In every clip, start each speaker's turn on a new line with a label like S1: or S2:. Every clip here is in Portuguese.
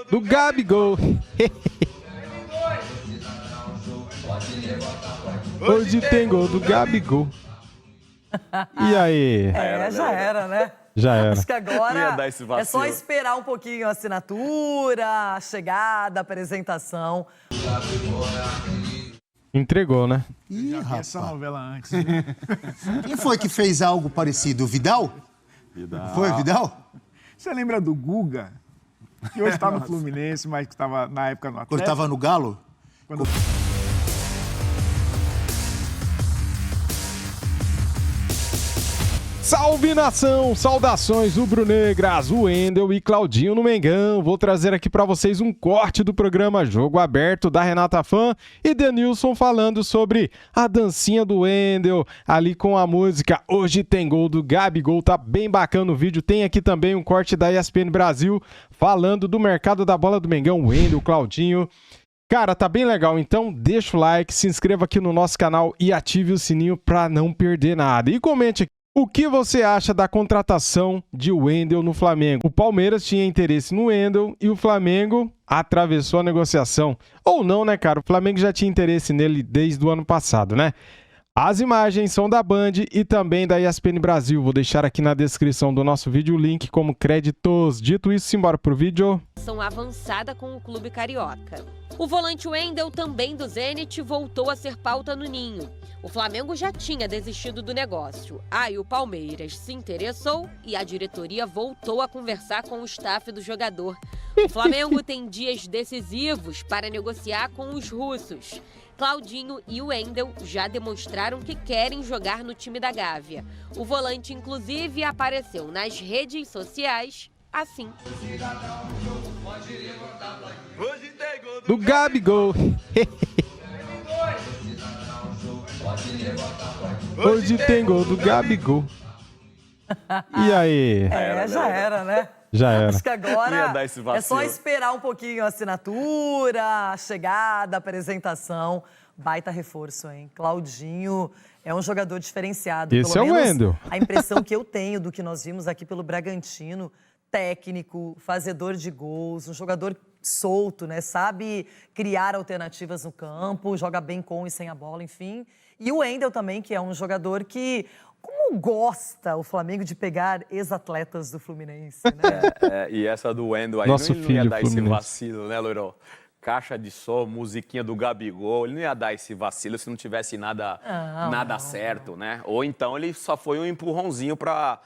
S1: do Gabigol. Hoje tem gol do Gabigol. E aí?
S2: Já era, né?
S1: Já era.
S2: Acho que agora
S3: esse vacilo.
S2: é só esperar um pouquinho a assinatura, a chegada, a apresentação.
S1: Entregou, né?
S4: Ih,
S5: Já vi
S4: rapaz.
S5: essa novela antes. Viu?
S4: Quem foi que fez algo parecido? Vidal? Foi Vidal?
S5: Você lembra do Guga? Que hoje está no Fluminense, mas que estava na época no
S4: Quando
S5: Atlético.
S4: estava no Galo?
S5: Quando...
S1: Salve, nação! Saudações rubro-negras, o Wendel e Claudinho no Mengão. Vou trazer aqui pra vocês um corte do programa Jogo Aberto da Renata Fã e Denilson falando sobre a dancinha do Wendel ali com a música Hoje Tem Gol do Gabigol. Tá bem bacana o vídeo. Tem aqui também um corte da ESPN Brasil falando do mercado da bola do Mengão, Wendel, Claudinho. Cara, tá bem legal, então deixa o like, se inscreva aqui no nosso canal e ative o sininho pra não perder nada. E comente aqui. O que você acha da contratação de Wendel no Flamengo? O Palmeiras tinha interesse no Wendel e o Flamengo atravessou a negociação. Ou não, né, cara? O Flamengo já tinha interesse nele desde o ano passado, né? As imagens são da Band e também da ESPN Brasil. Vou deixar aqui na descrição do nosso vídeo o link como créditos. Dito isso, simbora pro vídeo.
S6: Ação avançada com o clube carioca. O volante Wendel, também do Zenit, voltou a ser pauta no Ninho. O Flamengo já tinha desistido do negócio. Aí o Palmeiras se interessou e a diretoria voltou a conversar com o staff do jogador. O Flamengo tem dias decisivos para negociar com os russos. Claudinho e o Wendel já demonstraram que querem jogar no time da Gávea. O volante, inclusive, apareceu nas redes sociais assim.
S1: Do Gabigol. Hoje tem gol do Gabigol. E aí?
S2: Já era, né?
S1: Já era.
S2: Acho que agora
S3: Ia dar esse
S2: é
S3: vacilo.
S2: só esperar um pouquinho a assinatura, a chegada, a apresentação. Baita reforço, hein? Claudinho é um jogador diferenciado.
S1: Esse
S2: Pelo
S1: é o
S2: menos
S1: Wendel.
S2: A impressão que eu tenho do que nós vimos aqui pelo Bragantino, técnico, fazedor de gols, um jogador solto, né? Sabe criar alternativas no campo, joga bem com e sem a bola, enfim. E o Wendel também, que é um jogador que... Como gosta o Flamengo de pegar ex-atletas do Fluminense, né?
S3: E essa do Wendel aí
S1: Nosso
S3: não ia
S1: filho
S3: dar esse
S1: Fluminense.
S3: vacilo, né, Loirão? Caixa de som, musiquinha do Gabigol, ele não ia dar esse vacilo se não tivesse nada certo, né? Ou então ele só foi um empurrãozinho para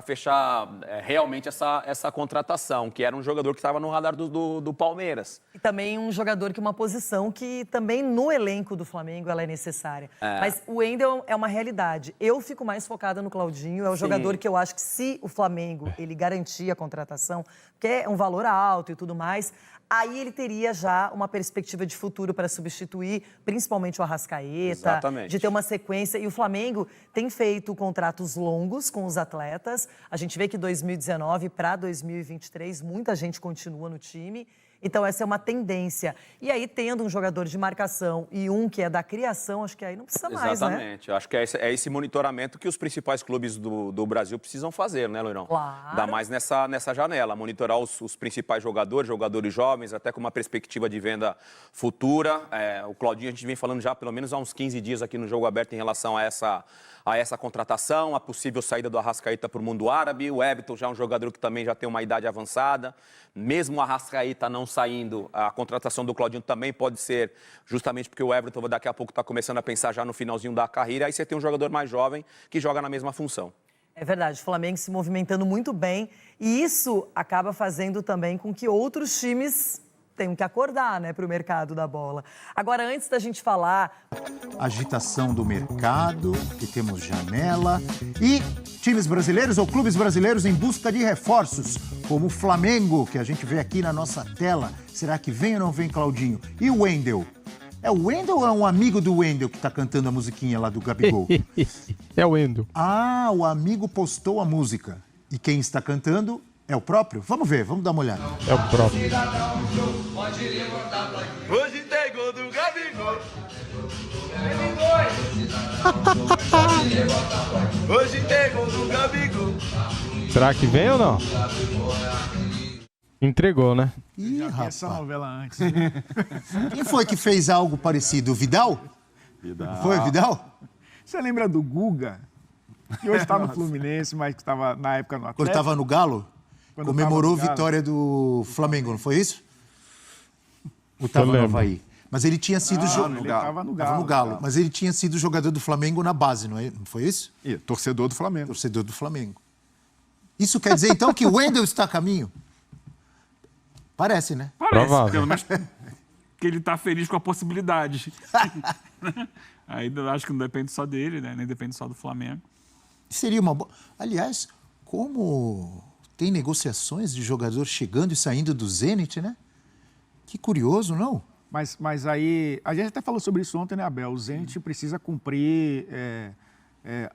S3: fechar realmente essa contratação, que era um jogador que estava no radar do Palmeiras.
S2: E também um jogador que uma posição que também no elenco do Flamengo ela é necessária. Mas o Wendel é uma realidade. Eu fico mais focada no Claudinho, é o jogador que eu acho que se o Flamengo ele garantir a contratação, que é um valor alto e tudo mais, aí ele teria já uma perspectiva de futuro para substituir, principalmente o Arrascaeta,
S3: Exatamente.
S2: de ter uma sequência. E o Flamengo tem feito contratos longos com os atletas. A gente vê que 2019 para 2023, muita gente continua no time. Então, essa é uma tendência. E aí, tendo um jogador de marcação e um que é da criação, acho que aí não precisa mais, né?
S3: Exatamente. Eu acho que é esse monitoramento que os principais clubes do Brasil precisam fazer, né, Loirão?
S2: Claro.
S3: Ainda mais nessa janela, monitorar os principais jogadores jovens, até com uma perspectiva de venda futura. O Claudinho, a gente vem falando já pelo menos há uns 15 dias aqui no Jogo Aberto em relação a essa contratação, a possível saída do Arrascaeta para o mundo árabe. O Everton já é um jogador que também já tem uma idade avançada. Mesmo o Arrascaeta não saindo, a contratação do Claudinho também pode ser justamente porque o Everton daqui a pouco está começando a pensar já no finalzinho da carreira. Aí você tem um jogador mais jovem que joga na mesma função.
S2: É verdade, o Flamengo se movimentando muito bem. E isso acaba fazendo também com que outros times tenham que acordar, né, para o mercado da bola. Agora, antes da gente falar...
S4: Agitação do mercado, que temos janela. E times brasileiros ou clubes brasileiros em busca de reforços, como o Flamengo, que a gente vê aqui na nossa tela. Será que vem ou não vem, Claudinho? E o Wendel? É o Wendel ou é um amigo do Wendel que tá cantando a musiquinha lá do Gabigol?
S1: É o Wendel.
S4: Ah, o amigo postou a música. E quem está cantando é o próprio? Vamos ver, vamos dar uma olhada.
S1: É o próprio.
S7: Hoje tem gol do Gabigol. Hoje tem gol do Gabigol.
S1: Será que vem ou não? Entregou, né?
S4: Ih,
S5: Já vi
S4: rapaz.
S5: essa novela antes. Né?
S4: Quem foi que fez algo parecido? O Vidal? Foi o Vidal?
S5: Você lembra do Guga? Que hoje está no Fluminense, mas que estava na época no Atlético.
S4: Quando estava no Galo?
S5: Quando
S4: Comemorou a
S5: tava no Galo.
S4: vitória do Flamengo, não foi isso? Ou estava no
S1: lembro.
S4: Avaí? Mas ele tinha sido...
S5: Ele estava no Galo.
S4: Tava no Galo. Mas ele tinha sido jogador do Flamengo na base, não foi isso?
S8: E torcedor do Flamengo.
S4: Torcedor do Flamengo. Isso quer dizer, então, que o Wendel está a caminho? Parece, né?
S9: Parece,
S1: Provável.
S9: pelo menos que ele tá feliz com a possibilidade. Aí eu acho que não depende só dele, né? Nem depende só do Flamengo.
S4: Seria uma boa... Aliás, como tem negociações de jogador chegando e saindo do Zenit, né? Que curioso, não?
S5: Mas aí, a gente até falou sobre isso ontem, né, Abel? O Zenit precisa cumprir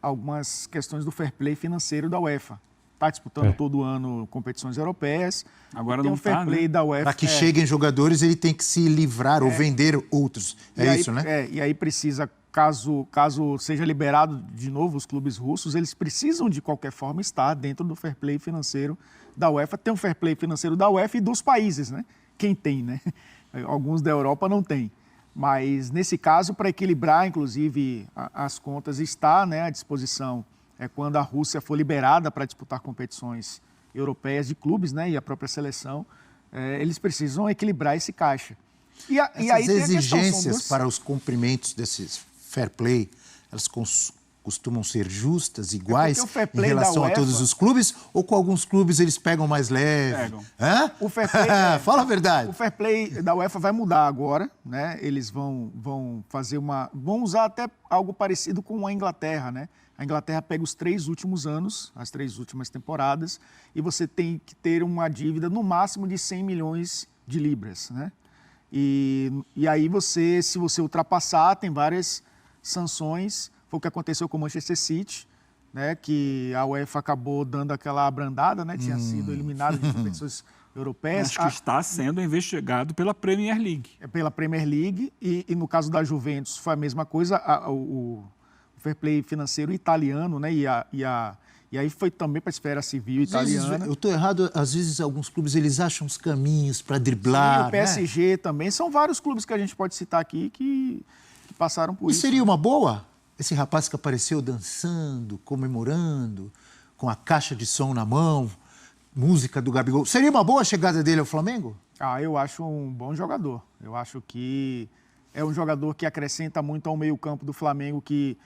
S5: algumas questões do fair play financeiro da UEFA. Está disputando todo ano competições europeias.
S9: Agora
S5: tem
S9: não
S5: um fair
S9: tá,
S5: play
S9: né?
S5: da UEFA.
S4: Para que cheguem jogadores, ele tem que se livrar ou vender outros. É
S5: E
S4: isso,
S5: aí,
S4: né?
S5: E aí precisa, caso seja liberado de novo os clubes russos, eles precisam de qualquer forma estar dentro do fair play financeiro da UEFA. Tem um fair play financeiro da UEFA e dos países, né? Quem tem, né? Alguns da Europa não tem. Mas, nesse caso, para equilibrar, inclusive, as contas, está, né, à disposição quando a Rússia for liberada para disputar competições europeias de clubes, né, e a própria seleção, eles precisam equilibrar esse caixa. E
S4: Essas
S5: aí tem a questão, são
S4: exigências para os cumprimentos desses fair play, elas costumam ser justas, iguais,
S5: o fair
S4: em
S5: play
S4: relação
S5: da
S4: a todos
S5: UEFA
S4: os clubes? Ou com alguns clubes eles pegam mais leve?
S9: Pegam.
S4: Hã?
S5: O fair play,
S4: Fala a verdade.
S5: O fair play da UEFA vai mudar agora, né? Eles vão fazer vão usar até algo parecido com a Inglaterra, né? A Inglaterra pega os 3 últimos anos, as 3 últimas temporadas, e você tem que ter uma dívida no máximo de 100 milhões de libras, né? E aí se você ultrapassar, tem várias sanções. Foi o que aconteceu com o Manchester City, né? Que a UEFA acabou dando aquela abrandada, né? Tinha sido eliminado de competições europeias.
S9: Acho que está sendo investigado pela Premier League.
S5: Pela Premier League e no caso da Juventus foi a mesma coisa, o fair play financeiro italiano, né? E aí foi também para a esfera civil italiana.
S4: Eu estou errado, às vezes alguns clubes eles acham os caminhos para driblar.
S5: E o PSG também. São vários clubes que a gente pode citar aqui que passaram por
S4: E
S5: isso.
S4: seria uma boa? Esse rapaz que apareceu dançando, comemorando, com a caixa de som na mão, música do Gabigol. Seria uma boa a chegada dele ao Flamengo?
S5: Eu acho um bom jogador. Eu acho que é um jogador que acrescenta muito ao meio-campo do Flamengo, que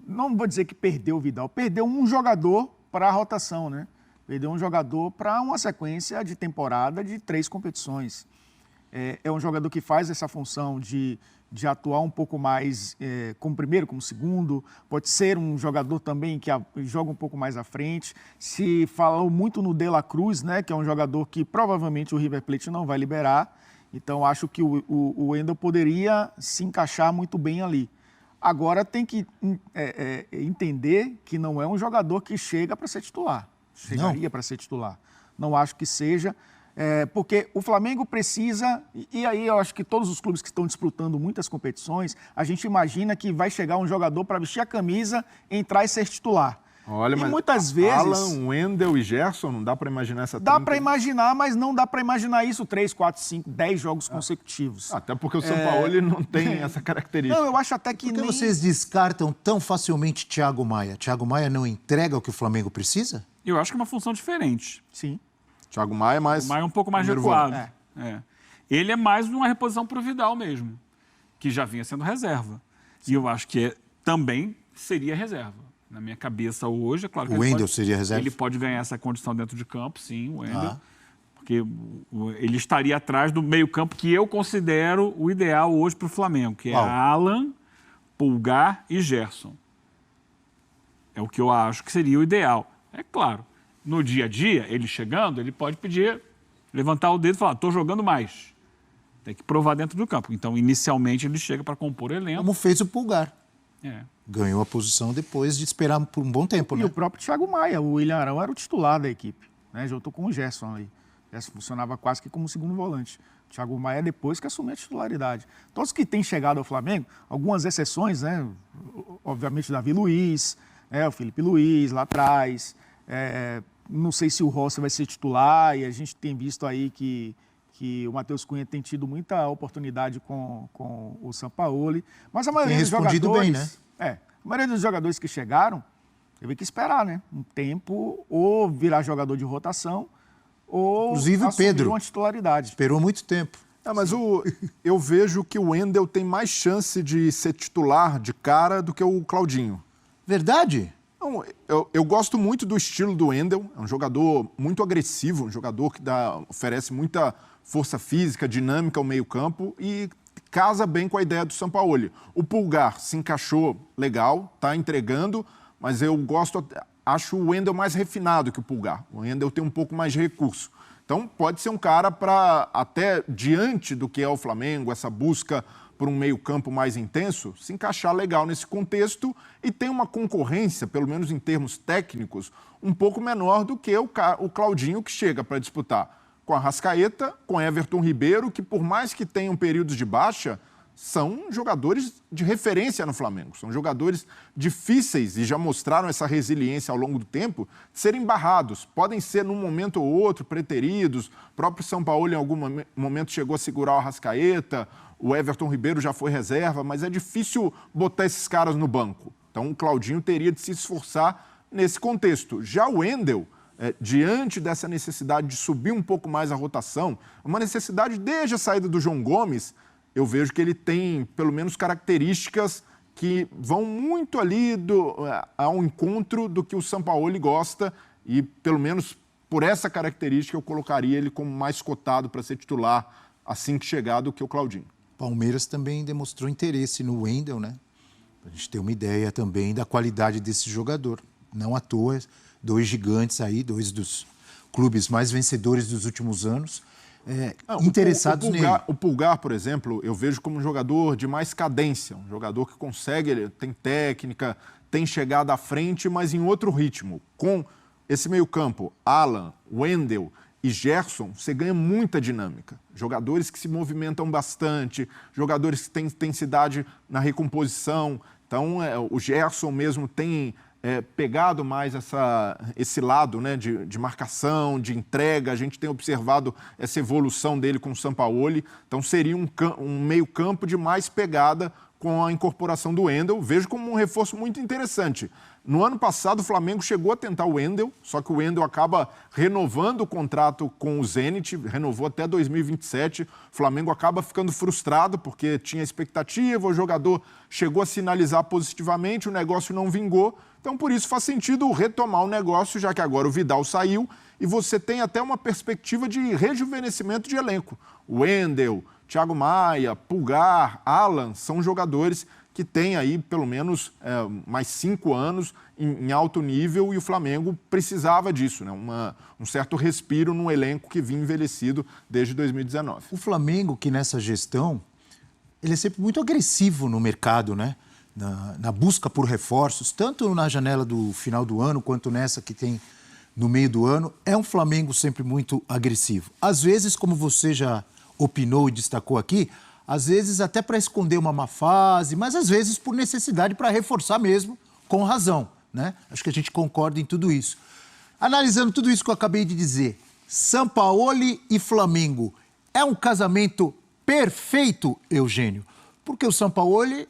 S5: não vou dizer que perdeu o Vidal, perdeu um jogador para a rotação, né? Perdeu um jogador para uma sequência de temporada de 3 competições. É um jogador que faz essa função de atuar um pouco mais como primeiro, como segundo. Pode ser um jogador também que joga um pouco mais à frente. Se falou muito no De La Cruz, né, que é um jogador que provavelmente o River Plate não vai liberar. Então, acho que o Wendel poderia se encaixar muito bem ali. Agora, tem que entender que não é um jogador que chega para ser titular. Chegaria para ser titular. Não acho que seja... porque o Flamengo precisa, e aí eu acho que todos os clubes que estão disputando muitas competições, a gente imagina que vai chegar um jogador para vestir a camisa, entrar e ser titular.
S8: Olha, mas
S5: muitas vezes...
S8: Alan, Wendel e Gerson, não dá para imaginar essa
S5: Dá
S8: trinca?
S5: para imaginar, mas não dá para imaginar isso 3, 4, 5, 10 jogos consecutivos.
S8: Até porque o São Paulo ele não tem essa característica.
S5: Não, eu acho até que
S4: Por que
S5: nem...
S4: vocês descartam tão facilmente Thiago Maia? Thiago Maia não entrega o que o Flamengo precisa?
S9: Eu acho que é uma função diferente.
S5: Sim.
S8: Thiago Maia é mais...
S9: O Maia é um pouco mais
S8: primeiro
S9: recuado.
S8: volante.
S9: Ele é mais uma reposição para o Vidal mesmo, que já vinha sendo reserva. Sim. E eu acho que também seria reserva. Na minha cabeça hoje, é claro que
S4: o Wendel seria reserva?
S9: Ele pode ganhar essa condição dentro de campo, sim, o Wendel. Porque ele estaria atrás do meio-campo que eu considero o ideal hoje para o Flamengo, que é Alan, Pulgar e Gerson. É o que eu acho que seria o ideal. É claro, no dia a dia, ele chegando, ele pode pedir, levantar o dedo e falar, estou jogando mais. Tem que provar dentro do campo. Então, inicialmente, ele chega para compor o elenco.
S4: Como fez o Pulgar.
S9: É.
S4: Ganhou a posição depois de esperar por um bom tempo, né?
S5: E o próprio Thiago Maia, o William Arão era o titular da equipe, né? Junto com o Gerson ali. O Gerson funcionava quase que como segundo volante. O Thiago Maia depois que assumiu a titularidade. Todos que têm chegado ao Flamengo, algumas exceções, né? Obviamente o Davi Luiz, o Felipe Luiz lá atrás, Não sei se o Rossi vai ser titular, e a gente tem visto aí que o Matheus Cunha tem tido muita oportunidade com o Sampaoli. Mas a maioria dos jogadores...
S4: bem, né?
S5: A maioria dos jogadores que chegaram, teve que esperar, né? Um tempo, ou virar jogador de rotação, ou
S4: inclusive
S5: assumir
S4: Pedro
S5: uma titularidade.
S4: Esperou muito tempo.
S8: Mas eu vejo que o Wendel tem mais chance de ser titular de cara do que o Claudinho.
S4: Verdade?
S8: Não, eu gosto muito do estilo do Wendel. É um jogador muito agressivo, um jogador que oferece muita força física, dinâmica ao meio-campo e casa bem com a ideia do Sampaoli. O Pulgar se encaixou legal, está entregando, mas eu acho o Wendel mais refinado que o Pulgar. O Wendel tem um pouco mais de recurso. Então, pode ser um cara para, até diante do que é o Flamengo, essa busca por um meio-campo mais intenso, se encaixar legal nesse contexto e tem uma concorrência, pelo menos em termos técnicos, um pouco menor do que o Claudinho, que chega para disputar com a Arrascaeta, com Everton Ribeiro, que por mais que tenham períodos de baixa, são jogadores de referência no Flamengo. São jogadores difíceis e já mostraram essa resiliência ao longo do tempo de serem barrados. Podem ser num momento ou outro preteridos. O próprio Sampaoli em algum momento chegou a segurar o Arrascaeta. O Everton Ribeiro já foi reserva, mas é difícil botar esses caras no banco. Então o Claudinho teria de se esforçar nesse contexto. Já o Wendel, diante dessa necessidade de subir um pouco mais a rotação, uma necessidade desde a saída do João Gomes, eu vejo que ele tem, pelo menos, características que vão muito ali ao encontro do que o Sampaoli gosta e, pelo menos, por essa característica, eu colocaria ele como mais cotado para ser titular assim que chegar do que o Claudinho.
S4: Palmeiras também demonstrou interesse no Wendel, né? Para a gente ter uma ideia também da qualidade desse jogador. Não à toa, 2 gigantes aí, 2 dos clubes mais vencedores dos últimos anos, interessados nele.
S8: O Pulgar, por exemplo, eu vejo como um jogador de mais cadência, um jogador que consegue, ele tem técnica, tem chegada à frente, mas em outro ritmo. Com esse meio-campo, Alan, Wendel e Gerson, você ganha muita dinâmica. Jogadores que se movimentam bastante, jogadores que têm intensidade na recomposição. Então, o Gerson mesmo tem pegado mais esse lado, né, de marcação, de entrega. A gente tem observado essa evolução dele com o Sampaoli. Então, seria um meio-campo de mais pegada com a incorporação do Wendel. Vejo como um reforço muito interessante. No ano passado, o Flamengo chegou a tentar o Wendel, só que o Wendel acaba renovando o contrato com o Zenit, renovou até 2027. O Flamengo acaba ficando frustrado porque tinha expectativa, o jogador chegou a sinalizar positivamente, o negócio não vingou. Então, por isso, faz sentido retomar o negócio, já que agora o Vidal saiu e você tem até uma perspectiva de rejuvenescimento de elenco. O Wendel, Thiago Maia, Pulgar, Alan, são jogadores que têm aí pelo menos mais 5 anos em alto nível e o Flamengo precisava disso, né? Um certo respiro no elenco que vinha envelhecido desde 2019.
S4: O Flamengo, que nessa gestão, ele é sempre muito agressivo no mercado, né? Na busca por reforços, tanto na janela do final do ano quanto nessa que tem no meio do ano. É um Flamengo sempre muito agressivo. Às vezes, como você já opinou e destacou aqui, às vezes até para esconder uma má fase, mas às vezes por necessidade para reforçar mesmo, com razão, né? Acho que a gente concorda em tudo isso. Analisando tudo isso que eu acabei de dizer, Sampaoli e Flamengo, é um casamento perfeito, Eugênio? Porque o Sampaoli,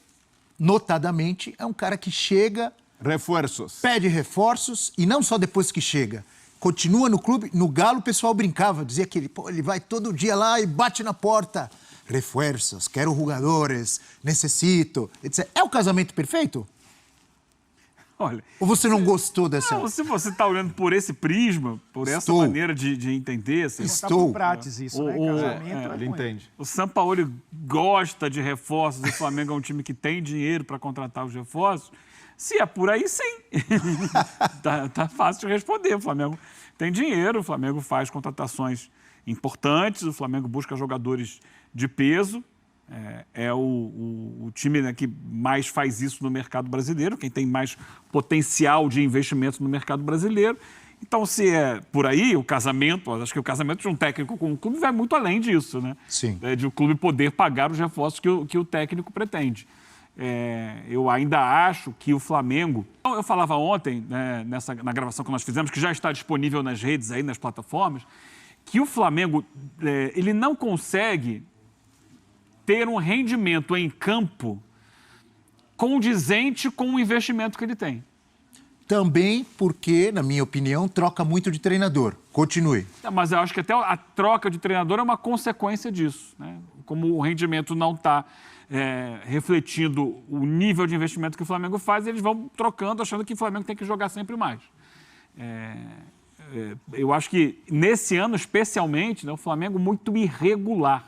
S4: notadamente, é um cara que chega...
S8: Reforços.
S4: Pede reforços e não só depois que chega. Continua no clube. No Galo o pessoal brincava, dizia que ele vai todo dia lá e bate na porta. Reforços, quero jogadores, necessito, etc. É o casamento perfeito?
S9: Olha,
S4: ou você não gostou dessa...
S9: Não, se você está olhando por esse prisma, por essa maneira de entender... Assim,
S5: Estou. Prates isso, né? Casamento
S8: ele entende.
S9: O Sampaoli gosta de reforços, o Flamengo é um time que tem dinheiro para contratar os reforços. Se é por aí, sim. tá fácil de responder. O Flamengo tem dinheiro, o Flamengo faz contratações importantes, o Flamengo busca jogadores de peso. É o time, né, que mais faz isso no mercado brasileiro, quem tem mais potencial de investimento no mercado brasileiro. Então, se é por aí, o casamento, acho que o casamento de um técnico com um clube vai muito além disso, né?
S4: Sim.
S9: De o clube poder pagar os reforços que o técnico pretende. Eu ainda acho que o Flamengo... Eu falava ontem, né, na gravação que nós fizemos, que já está disponível nas redes, aí, nas plataformas, que o Flamengo ele não consegue ter um rendimento em campo condizente com o investimento que ele tem.
S4: Também porque, na minha opinião, troca muito de treinador. Continue.
S9: Mas eu acho que até a troca de treinador é uma consequência disso, né? Como o rendimento não está refletindo o nível de investimento que o Flamengo faz, eles vão trocando, achando que o Flamengo tem que jogar sempre mais. Eu acho que, nesse ano especialmente, né, o Flamengo muito irregular.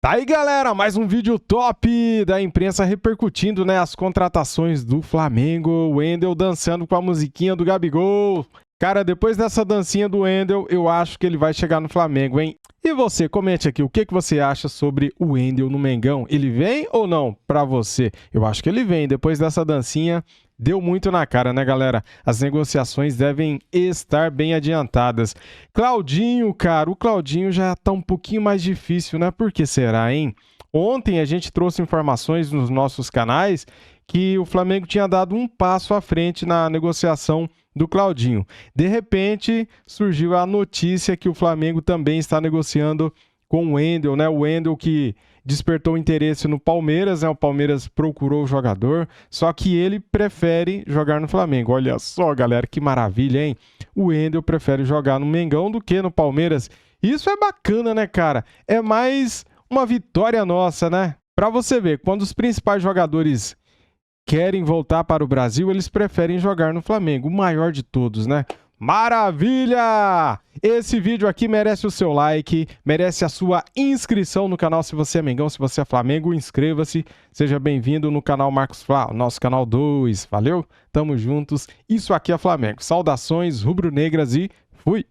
S1: Tá aí, galera, mais um vídeo top da imprensa repercutindo, né, as contratações do Flamengo. O Wendel dançando com a musiquinha do Gabigol. Cara, depois dessa dancinha do Wendel, eu acho que ele vai chegar no Flamengo, hein? E você, comente aqui, o que você acha sobre o Wendel no Mengão? Ele vem ou não pra você? Eu acho que ele vem. Depois dessa dancinha, deu muito na cara, né, galera? As negociações devem estar bem adiantadas. Claudinho, cara, o Claudinho já tá um pouquinho mais difícil, né? Por que será, hein? Ontem a gente trouxe informações nos nossos canais que o Flamengo tinha dado um passo à frente na negociação do Claudinho. De repente, surgiu a notícia que o Flamengo também está negociando com o Wendel, né? O Wendel que despertou interesse no Palmeiras, né? O Palmeiras procurou o jogador, só que ele prefere jogar no Flamengo. Olha só, galera, que maravilha, hein? O Wendel prefere jogar no Mengão do que no Palmeiras. Isso é bacana, né, cara? É mais uma vitória nossa, né? Pra você ver, quando os principais jogadores querem voltar para o Brasil, eles preferem jogar no Flamengo, o maior de todos, né? Maravilha! Esse vídeo aqui merece o seu like, merece a sua inscrição no canal se você é Mengão, se você é Flamengo, inscreva-se, seja bem-vindo no canal Marcos Flá, nosso canal 2, valeu? Tamo juntos, isso aqui é Flamengo, saudações rubro-negras e fui!